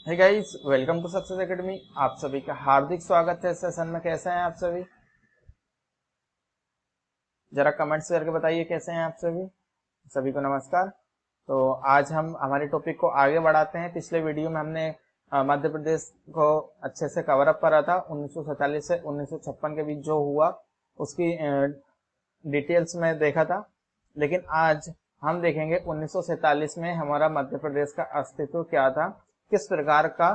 Hey guys, welcome to Success Academy. आप सभी का हार्दिक स्वागत है इस सेशन में। कैसे हैं आप सभी? जरा कमेंट्स करके बताइए कैसे हैं आप सभी। सभी को नमस्कार। तो आज हम हमारे टॉपिक को आगे बढ़ाते हैं। पिछले वीडियो में हमने मध्य प्रदेश को अच्छे से कवर अप करा था। 1947 से 1956 के बीच जो हुआ उसकी डिटेल्स में देखा था। लेकिन आज हम देखेंगे 1947 में हमारा मध्य प्रदेश का अस्तित्व क्या था, किस प्रकार का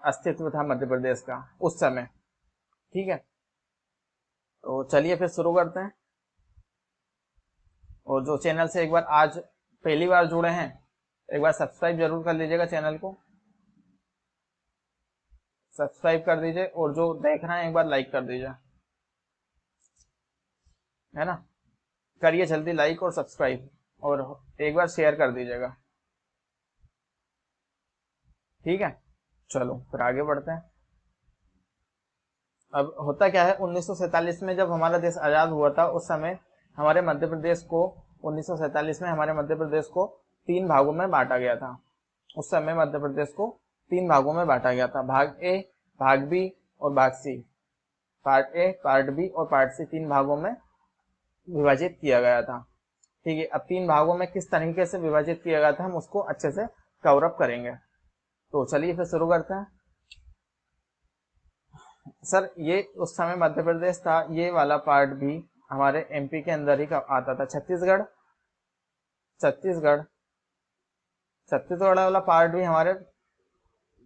अस्तित्व था मध्य प्रदेश का उस समय। ठीक है, तो चलिए फिर शुरू करते हैं। और जो चैनल से एक बार आज पहली बार जुड़े हैं, एक बार सब्सक्राइब जरूर कर लीजिएगा, चैनल को सब्सक्राइब कर दीजिए। और जो देख रहे हैं एक बार लाइक कर दीजिए, है ना। करिए जल्दी लाइक और सब्सक्राइब, और एक बार शेयर कर दीजिएगा। ठीक है, चलो फिर आगे बढ़ते हैं। अब होता क्या है, 1947 में जब हमारा देश आजाद हुआ था उस समय हमारे मध्य प्रदेश को 1947 में हमारे मध्य प्रदेश को तीन भागों में बांटा गया था। उस समय मध्य प्रदेश को तीन भागों में बांटा गया था, भाग ए, भाग बी और भाग सी। पार्ट ए, पार्ट बी और पार्ट सी, तीन भागों में विभाजित किया गया था। ठीक है, अब तीन भागों में किस तरीके से विभाजित किया गया था हम उसको अच्छे से कवर अप करेंगे। तो चलिए फिर शुरू करते हैं। सर, ये उस समय मध्य प्रदेश था, ये वाला पार्ट भी हमारे एमपी के अंदर ही आता था। छत्तीसगढ़ छत्तीसगढ़ छत्तीसगढ़ वाला पार्ट भी हमारे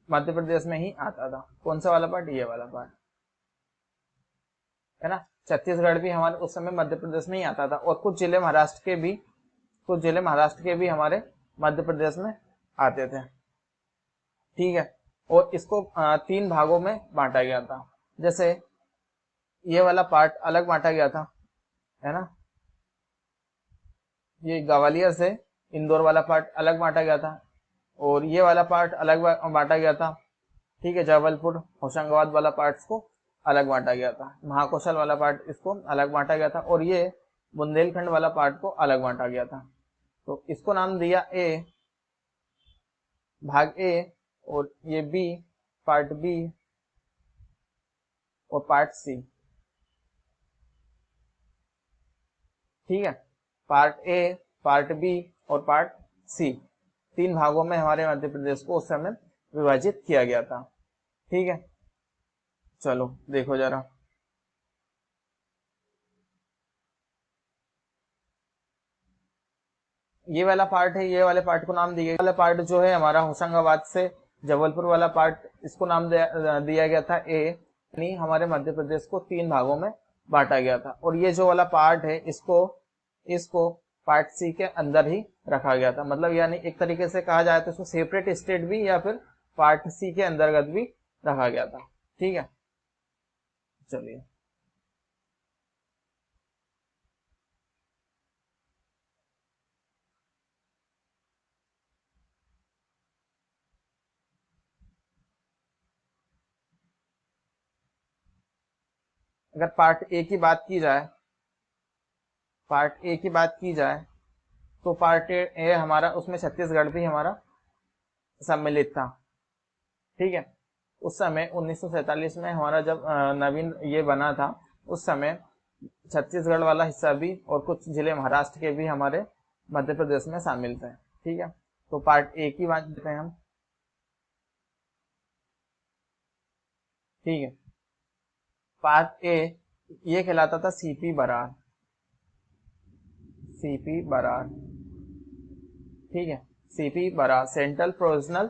मध्य प्रदेश में ही आता था। कौन सा वाला पार्ट? ये वाला पार्ट, है ना। छत्तीसगढ़ भी हमारे उस समय मध्य प्रदेश में ही आता था। और कुछ जिले महाराष्ट्र के भी हमारे मध्य प्रदेश में आते थे। ठीक है, और इसको तीन भागों में बांटा गया था। जैसे ये वाला पार्ट अलग बांटा गया था, है ना। ये ग्वालियर से इंदौर वाला पार्ट अलग बांटा गया था, और ये वाला पार्ट अलग बांटा गया था। ठीक है, जबलपुर होशंगाबाद वाला पार्ट को अलग बांटा गया था। महाकौशल वाला पार्ट इसको अलग बांटा गया था, और ये बुंदेलखंड वाला पार्ट को अलग बांटा गया था। तो इसको नाम दिया ए, भाग ए, और ये बी, पार्ट बी और पार्ट सी। ठीक है, पार्ट ए, पार्ट बी और पार्ट सी, तीन भागों में हमारे मध्य प्रदेश को उस समय विभाजित किया गया था। ठीक है, चलो देखो जरा। ये वाला पार्ट है, ये वाले पार्ट को नाम दिया, वाला पार्ट जो है हमारा होशंगाबाद से जबलपुर वाला पार्ट, इसको नाम दिया गया था ए। यानी हमारे मध्य प्रदेश को तीन भागों में बांटा गया था। और ये जो वाला पार्ट है इसको इसको पार्ट सी के अंदर ही रखा गया था। मतलब यानी एक तरीके से कहा जाए तो इसको सेपरेट स्टेट भी या फिर पार्ट सी के अंतर्गत भी रखा गया था। ठीक है, चलिए। अगर पार्ट ए की बात की जाए तो पार्ट ए हमारा, उसमें छत्तीसगढ़ भी हमारा सम्मिलित था। ठीक है, उस समय 1947 में हमारा जब नवीन ये बना था, उस समय छत्तीसगढ़ वाला हिस्सा भी और कुछ जिले महाराष्ट्र के भी हमारे मध्य प्रदेश में शामिल थे। ठीक है, तो पार्ट ए की बात करते हैं हम। ठीक है, पार्ट ए ये कहलाता था सीपी बरार। सीपी बरार, ठीक है, सीपी बरार सेंट्रल प्रोविजनल।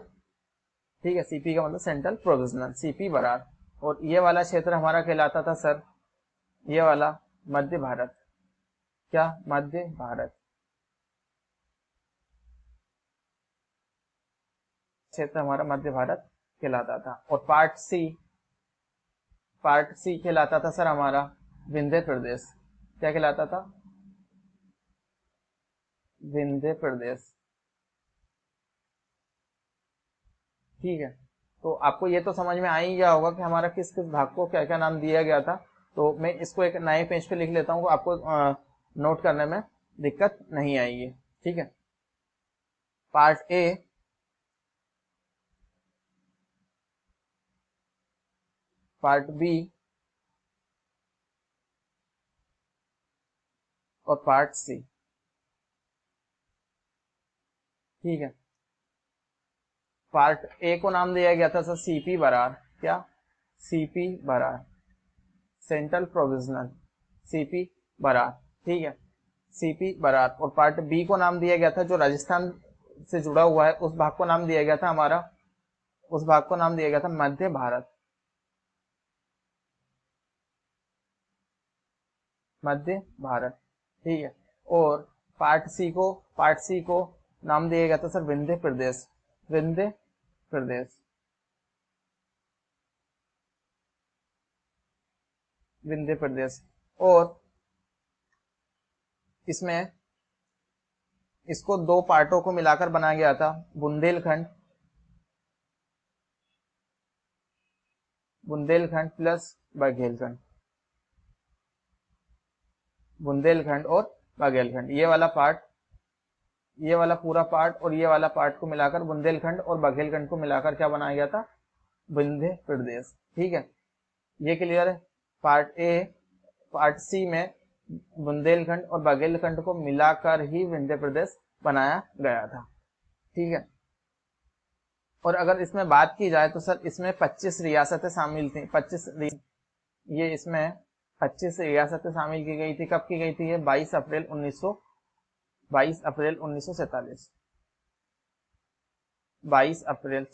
ठीक है, सीपी का मतलब सेंट्रल प्रोविजनल, सीपी बरार। और ये वाला क्षेत्र हमारा कहलाता था सर, ये वाला मध्य भारत। क्या? मध्य भारत क्षेत्र हमारा मध्य भारत कहलाता था। और पार्ट सी कहलाता था सर हमारा विंध्य प्रदेश। क्या कहलाता था? विंध्य प्रदेश। ठीक है, तो आपको ये तो समझ में आ ही गया होगा कि हमारा किस किस भाग को क्या क्या नाम दिया गया था। तो मैं इसको एक नए पेज पे लिख लेता हूँ, आपको नोट करने में दिक्कत नहीं आएगी। ठीक है, पार्ट ए पार्ट बी और पार्ट सी। ठीक है, पार्ट ए को नाम दिया गया था सर सीपी बरार। क्या? CP Berar, central provisional, CP Berar. ठीक है, सीपी बरार। और पार्ट बी को नाम दिया गया था, जो राजस्थान से जुड़ा हुआ है, उस भाग को नाम दिया गया था हमारा, उस भाग को नाम दिया गया था मध्य भारत, मध्य भारत। ठीक है, और पार्ट सी को नाम दिया गया था सर विंध्य प्रदेश, विंध्य प्रदेश, विंध्य प्रदेश। और इसमें इसको दो पार्टों को मिलाकर बनाया गया था, बुंदेलखंड, बुंदेलखंड प्लस बघेलखंड, बुंदेलखंड और बघेलखंड। ये वाला पार्ट, ये वाला पूरा पार्ट और ये वाला पार्ट को मिलाकर बुंदेलखंड और बघेलखंड को मिलाकर क्या बनाया गया था? विंध्य प्रदेश। ठीक है, ये क्लियर है। पार्ट ए, पार्ट सी में बुंदेलखंड और बघेलखंड को मिलाकर ही विंध्य प्रदेश बनाया गया था। ठीक है, और अगर इसमें बात की जाए तो सर इसमें 25 रियासतें शामिल थी। ये इसमें 25 रियासतें शामिल की गई थी। कब की गई थी? ये 22 अप्रैल 1947, 22 अप्रैल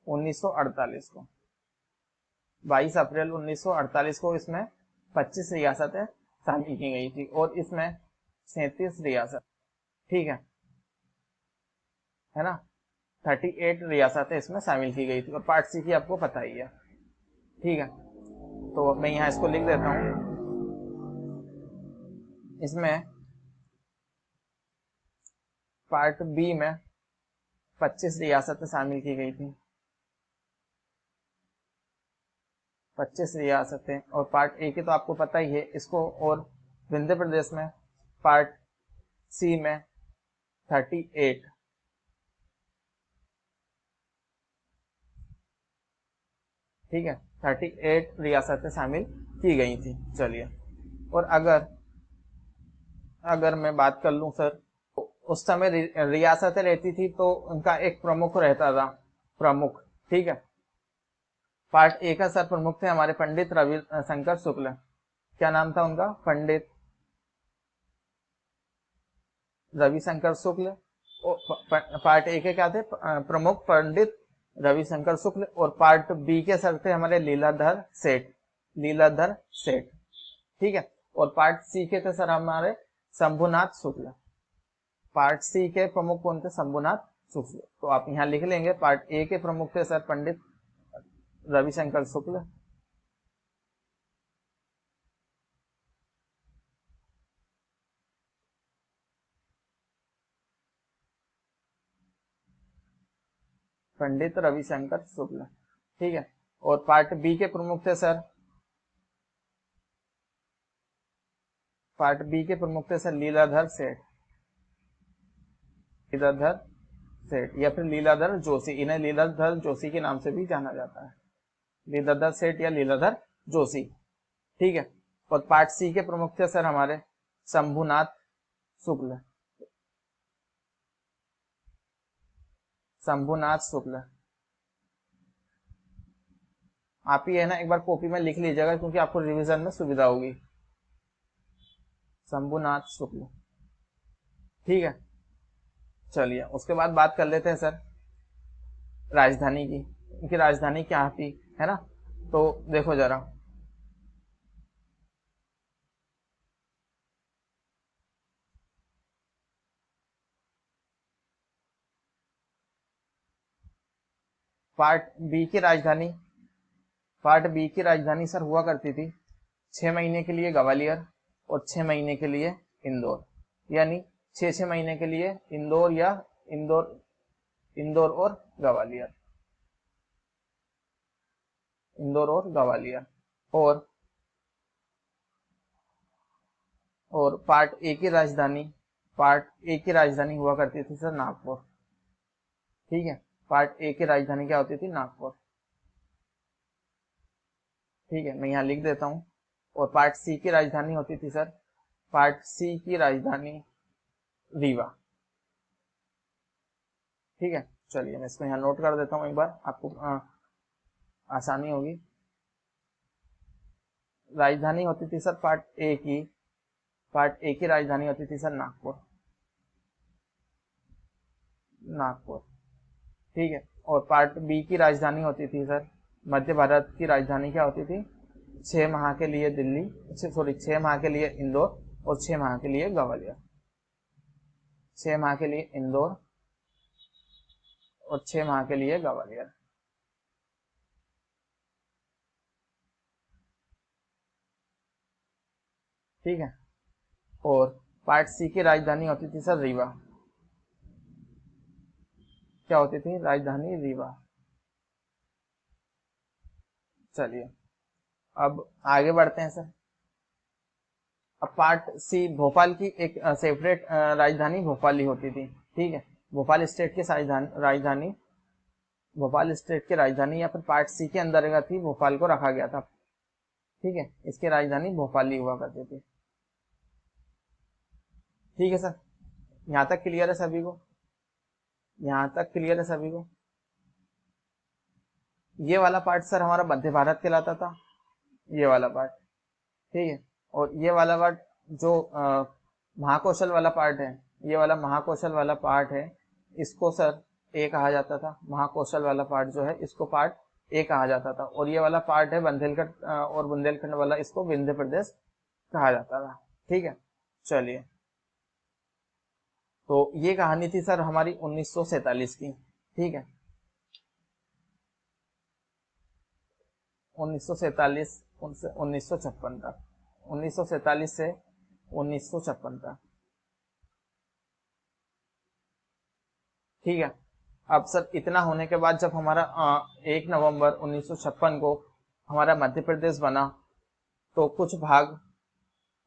1948 को, 22 अप्रैल 1948 को इसमें 25 रियासतें शामिल की गई थी और इसमें 37 रियासत, ठीक है ना, 38 रियासतें इसमें शामिल की गई थी। और पार्ट सी की आपको पता ही है। ठीक है, तो मैं यहाँ इसको लिख देता हूँ। इसमें पार्ट बी में 25 रियासतें शामिल की गई थी, 25 रियासतें। और पार्ट ए की तो आपको पता ही है इसको। और विंध्य प्रदेश में पार्ट सी में 38, ठीक है, 38 रियासतें शामिल की गई थी। चलिए, और अगर मैं बात कर लूं सर, तो उस समय रियासतें रहती थी तो उनका एक प्रमुख रहता था, प्रमुख। ठीक है, पार्ट ए का सर प्रमुख थे हमारे पंडित रवि शंकर शुक्ल। क्या नाम था उनका? पंडित रविशंकर शुक्ल। पार्ट ए के क्या थे प्रमुख? पंडित रविशंकर शुक्ल। और पार्ट बी के सर थे हमारे लीलाधर सेठ, लीलाधर सेठ। ठीक है, और पार्ट सी के थे सर हमारे शंभुनाथ शुक्ल। पार्ट सी के प्रमुख कौन थे? शंभुनाथ शुक्ल। तो आप यहाँ लिख लेंगे, पार्ट ए के प्रमुख थे सर पंडित रविशंकर शुक्ल, पंडित रविशंकर शुक्ल। ठीक है, और पार्ट बी के प्रमुख थे सर, पार्ट बी के प्रमुख थे सर लीलाधर सेठ, लीलाधर सेठ या फिर लीलाधर जोशी। इन्हें लीलाधर जोशी के नाम से भी जाना जाता है, लीलाधर सेठ या लीलाधर जोशी। ठीक है, और पार्ट सी के प्रमुख थे सर हमारे शंभुनाथ शुक्ल, शंभुनाथ शुक्ल। आप ही है ना एक बार कॉपी में लिख लीजिएगा, क्योंकि आपको रिवीजन में सुविधा होगी। शंभुनाथ शुक्ल। ठीक है, चलिए उसके बाद बात कर लेते हैं सर राजधानी की। उनकी राजधानी क्या थी, है ना? तो देखो जरा, पार्ट बी की राजधानी, पार्ट बी की राजधानी सर हुआ करती थी 6 महीने के लिए ग्वालियर और 6 महीने के लिए इंदौर। यानी 6 महीने के लिए इंदौर या इंदौर, इंदौर और ग्वालियर, इंदौर और ग्वालियर। और पार्ट ए की राजधानी, पार्ट ए की राजधानी हुआ करती थी सर नागपुर। ठीक है, पार्ट ए की राजधानी क्या होती थी? नागपुर। ठीक है, मैं यहाँ लिख देता हूँ। और पार्ट सी की राजधानी होती थी सर, पार्ट सी की राजधानी रीवा। ठीक है, चलिए मैं इसको यहाँ नोट कर देता हूँ, एक बार आपको आसानी होगी। राजधानी होती थी सर पार्ट ए की राजधानी होती थी सर नागपुर। ठीक है, और पार्ट बी की राजधानी होती थी सर, मध्य भारत की राजधानी क्या होती थी, 6 माह के लिए दिल्ली, सॉरी 6 माह के लिए इंदौर और 6 माह के लिए ग्वालियर। 6 माह के लिए इंदौर और 6 माह के लिए ग्वालियर। ठीक है, और पार्ट सी की राजधानी होती थी सर रीवा। क्या होती थी, राजधानी रीवा। चलिए अब आगे बढ़ते हैं सर। अब पार्ट सी, भोपाल की एक सेपरेट राजधानी भोपाल ही होती थी। ठीक है, भोपाल स्टेट की राजधानी भोपाल स्टेट की राजधानी या फिर पार्ट सी के अंतर्गत ही भोपाल को रखा गया था। ठीक है, इसकी राजधानी भोपाल ही हुआ करती थी। ठीक है सर, यहाँ तक क्लियर है सभी को? यहाँ तक क्लियर है सभी को? ये वाला पार्ट सर हमारा मध्य भारत कहलाता था, ये वाला पार्ट। ठीक है, और ये वाला पार्ट जो महाकौशल वाला पार्ट है, ये वाला महाकौशल वाला पार्ट है, इसको सर ए कहा जाता था। महाकौशल वाला पार्ट जो है इसको पार्ट ए कहा जाता था। और ये वाला पार्ट है बुंदेलखंड और बुंदेलखंड वाला, इसको विंध्य प्रदेश कहा जाता था। ठीक है, चलिए तो ये कहानी थी सर हमारी 1947 की। ठीक है, 1947 से 1956 तक, 1947 से 1956 तक। ठीक है, अब सर इतना होने के बाद जब हमारा 1 नवंबर 1956 को हमारा मध्य प्रदेश बना, तो कुछ भाग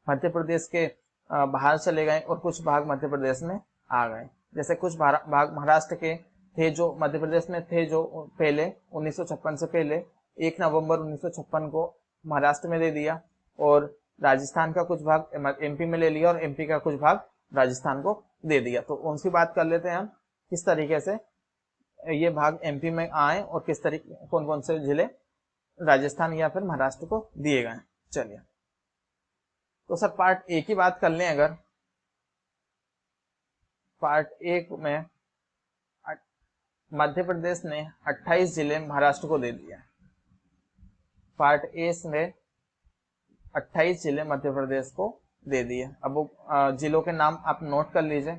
मध्य प्रदेश के बाहर चले गए और कुछ भाग मध्य प्रदेश में आ गए। जैसे कुछ भाग महाराष्ट्र के थे जो मध्य प्रदेश में थे, जो पहले 1956 से पहले 1 नवंबर 1956 को महाराष्ट्र में दे दिया, और राजस्थान का कुछ भाग एमपी में ले लिया और एमपी का कुछ भाग राजस्थान को दे दिया। तो उनकी बात कर लेते हैं हम, किस तरीके से ये भाग एमपी में आए और किस तरीके कौन कौन से जिले राजस्थान या फिर महाराष्ट्र को दिए गए। चलिए तो सर पार्ट ए की बात कर लें, अगर पार्ट ए में मध्य प्रदेश ने 28 जिले महाराष्ट्र को दे दिया। पार्ट ए में 28 जिले मध्य प्रदेश को दे दिए। अब वो जिलों के नाम आप नोट कर लीजिए,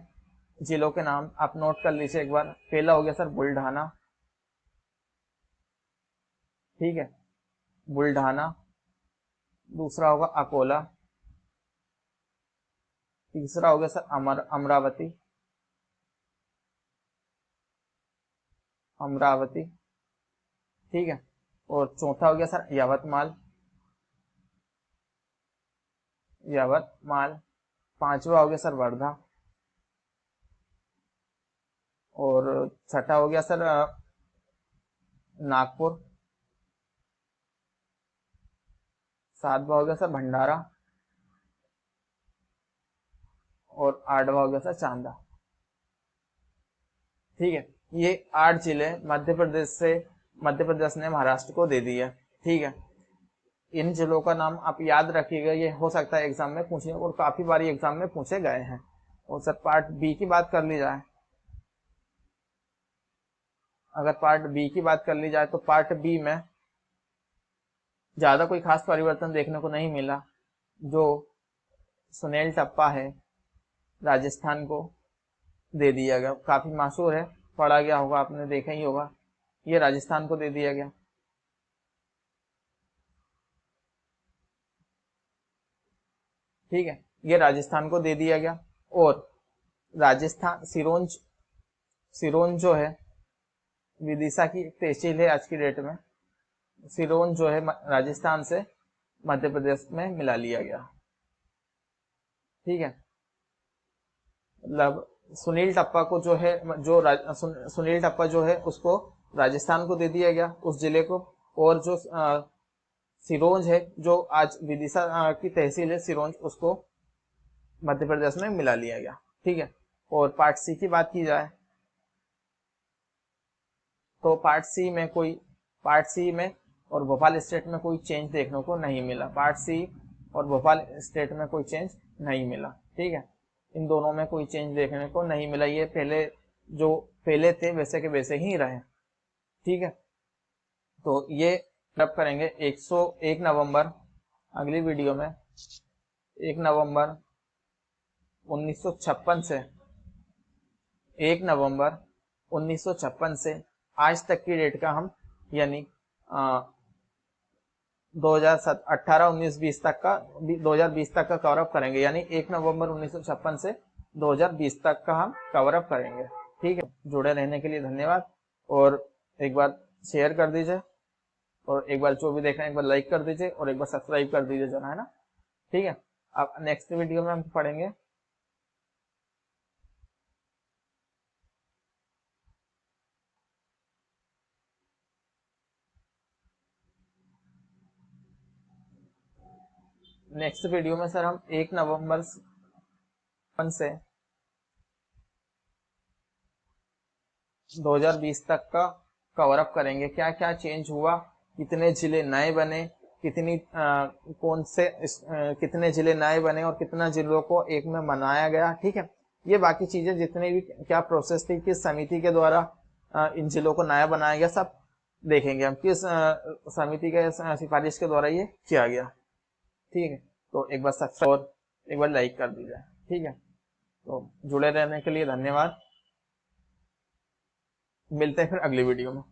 जिलों के नाम आप नोट कर लीजिए एक बार। पहला हो गया सर बुल्ढाना। ठीक है, बुल्ढाना। दूसरा होगा अकोला। तीसरा हो गया सर अमरावती। अमरावती। ठीक है, और चौथा हो गया सर यवतमाल। यवतमाल। पांचवा हो गया सर वर्धा। और छठा हो गया सर नागपुर। सातवां हो गया सर भंडारा। और आठवां हो गया सर चांदा। ठीक है, ये 8 जिले मध्य प्रदेश ने महाराष्ट्र को दे दिया। ठीक है, इन जिलों का नाम आप याद रखिएगा, ये हो सकता है एग्जाम में पूछे और काफी बारी एग्जाम में पूछे गए हैं। और सर पार्ट बी की बात कर ली जाए, अगर पार्ट बी की बात कर ली जाए तो पार्ट बी में ज्यादा कोई खास परिवर्तन देखने को नहीं मिला। जो सुनील टप्पा है राजस्थान को दे दिया गया, काफी मशहूर है, पढ़ा गया होगा, आपने देखा ही होगा, ये राजस्थान को दे दिया गया। ठीक है, ये राजस्थान को दे दिया गया। और राजस्थान सिरोंज जो है विदिशा की एक तहसील है आज की डेट में, सिरोंज जो है राजस्थान से मध्य प्रदेश में मिला लिया गया। ठीक है, मतलब सुनील टप्पा को जो है सुनील टप्पा जो है उसको राजस्थान को दे दिया गया, उस जिले को। और जो सिरोंज है जो आज विदिशा की तहसील है सिरोंज, उसको मध्य प्रदेश में मिला लिया गया। ठीक है। और पार्ट सी की बात की जाए तो पार्ट सी में और भोपाल स्टेट में कोई चेंज देखने को नहीं मिला। पार्ट सी और भोपाल स्टेट में कोई चेंज नहीं मिला। ठीक है, इन दोनों में कोई चेंज देखने को नहीं मिला। ये पहले थे वैसे के वैसे ही रहे। ठीक है, तो ये अब करेंगे 101 नवंबर, अगली वीडियो में 1 नवंबर 1956 से 1 नवंबर 1956 से आज तक की डेट का हम यानी 2018, 19, 20 तक का 2020 तक का कवर अप करेंगे। यानी 1 नवंबर 1956 से 2020 तक का हम कवर अप करेंगे। ठीक है, जुड़े रहने के लिए धन्यवाद। और एक बार शेयर कर दीजिए, और एक बार जो भी देख रहे हैं एक बार लाइक कर दीजिए, और एक बार सब्सक्राइब कर दीजिए जरा, है ना। ठीक है, अब नेक्स्ट वीडियो में हम पढ़ेंगे नेक्स्ट वीडियो में सर हम 1 नवंबर से 2020 तक का कवर अप करेंगे। क्या क्या चेंज हुआ, कितने जिले नए बने, कितने जिले नए बने और कितना जिलों को एक में बनाया गया। ठीक है, ये बाकी चीजें जितनी भी क्या प्रोसेस थी, किस समिति के द्वारा इन जिलों को नया बनाया गया, सब देखेंगे हम किस समिति के सिफारिश के द्वारा ये किया गया। ठीक है, तो एक बार सब्सक्राइब और एक बार लाइक कर दीजिए। ठीक है, तो जुड़े रहने के लिए धन्यवाद। मिलते हैं फिर अगली वीडियो में।